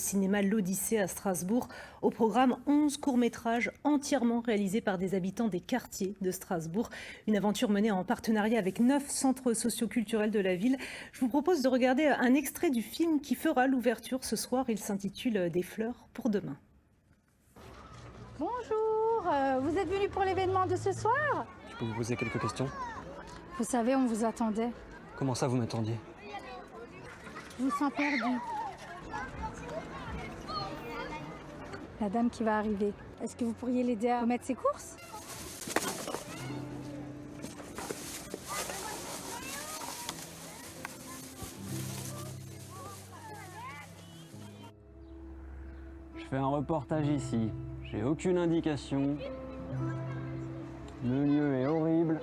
cinéma L'Odyssée à Strasbourg. Au programme, 11 courts-métrages entièrement réalisés par des habitants des quartiers de Strasbourg. Une aventure menée en partenariat avec 9 centres socioculturels de la ville. Je vous propose de regarder un extrait du film qui fera l'ouverture ce soir. Il s'intitule « Des fleurs pour demain ». Bonjour, vous êtes venu pour l'événement de ce soir? Je peux vous poser quelques questions? Vous savez, on vous attendait. Comment ça, vous m'attendiez? Je vous sens perdu. La dame qui va arriver, est-ce que vous pourriez l'aider à remettre ses courses? Je fais un reportage ici. J'ai aucune indication. Le lieu est horrible.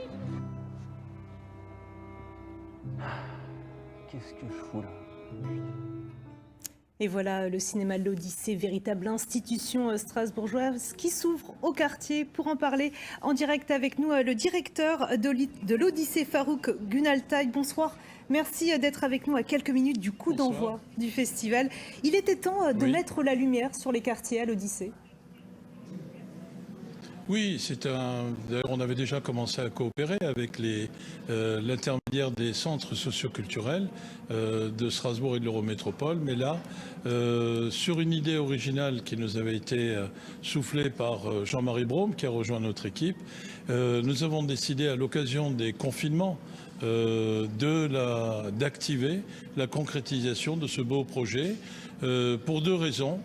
Qu'est-ce que je fous là? Et voilà le cinéma L'Odyssée, véritable institution strasbourgeoise qui s'ouvre au quartier. Pour en parler en direct avec nous, le directeur de l'Odyssée, Farouk Gunaltaï. Bonsoir, merci d'être avec nous à quelques minutes du coup d'envoi du festival. Il était temps de mettre la lumière sur les quartiers à l'Odyssée. Oui, d'ailleurs, on avait déjà commencé à coopérer avec l'intermédiaire des centres socioculturels de Strasbourg et de l'Eurométropole. Mais là, sur une idée originale qui nous avait été soufflée par Jean-Marie Brome, qui a rejoint notre équipe, nous avons décidé à l'occasion des confinements d'activer la concrétisation de ce beau projet pour deux raisons.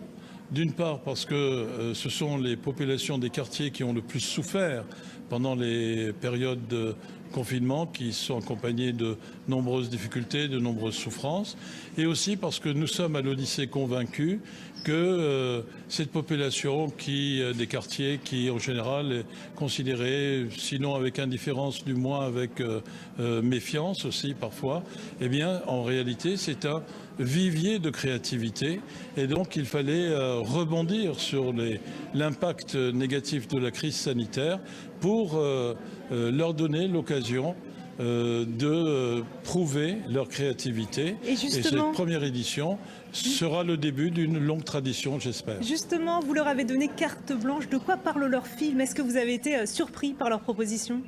D'une part parce que ce sont les populations des quartiers qui ont le plus souffert pendant les périodes de confinement, qui sont accompagnées de nombreuses difficultés, de nombreuses souffrances, et aussi parce que nous sommes à l'Odyssée convaincus que cette population des quartiers qui en général est considérée, sinon avec indifférence, du moins avec méfiance aussi parfois, eh bien en réalité c'est un vivier de créativité, et donc il fallait rebondir sur l'impact négatif de la crise sanitaire pour leur donner l'occasion de prouver leur créativité. Et cette première édition sera le début d'une longue tradition, j'espère. Justement, vous leur avez donné carte blanche. De quoi parle leur film? Est-ce que vous avez été surpris par leurs propositions?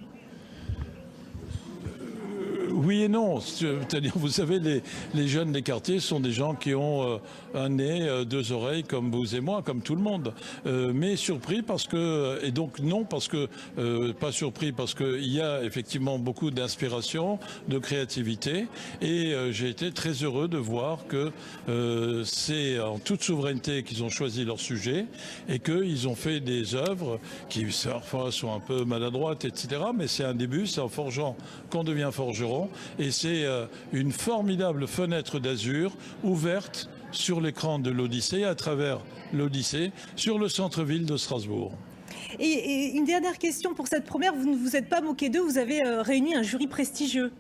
Oui et non. C'est-à-dire, vous savez, les jeunes des quartiers sont des gens qui ont un nez, deux oreilles, comme vous et moi, comme tout le monde. Mais surpris parce que, et donc non parce que, pas surpris parce qu'il y a effectivement beaucoup d'inspiration, de créativité. Et j'ai été très heureux de voir que c'est en toute souveraineté qu'ils ont choisi leur sujet et qu'ils ont fait des œuvres qui parfois sont un peu maladroites, etc. Mais c'est un début, c'est en forgeant qu'on devient forgeron. Et c'est une formidable fenêtre d'azur ouverte sur l'écran de l'Odyssée, à travers l'Odyssée, sur le centre-ville de Strasbourg. Et une dernière question pour cette première, vous ne vous êtes pas moqué d'eux, vous avez réuni un jury prestigieux.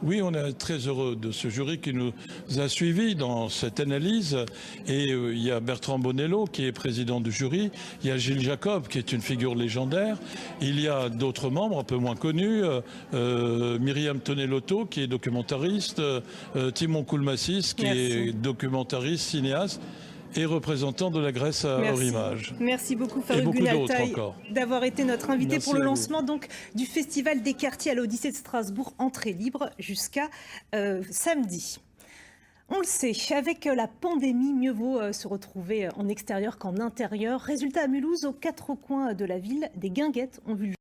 Oui, on est très heureux de ce jury qui nous a suivis dans cette analyse. Et il y a Bertrand Bonello qui est président du jury. Il y a Gilles Jacob qui est une figure légendaire. Il y a d'autres membres un peu moins connus. Myriam Tonelotto qui est documentariste. Timon Koulmassis qui est documentariste, cinéaste et représentant de la Grèce à Hors-Image. Merci beaucoup Farouk Gunaltaï d'avoir été notre invité pour le lancement donc, du Festival des quartiers à l'Odyssée de Strasbourg, entrée libre jusqu'à samedi. On le sait, avec la pandémie, mieux vaut se retrouver en extérieur qu'en intérieur. Résultat à Mulhouse, aux quatre coins de la ville, des guinguettes ont vu le jour.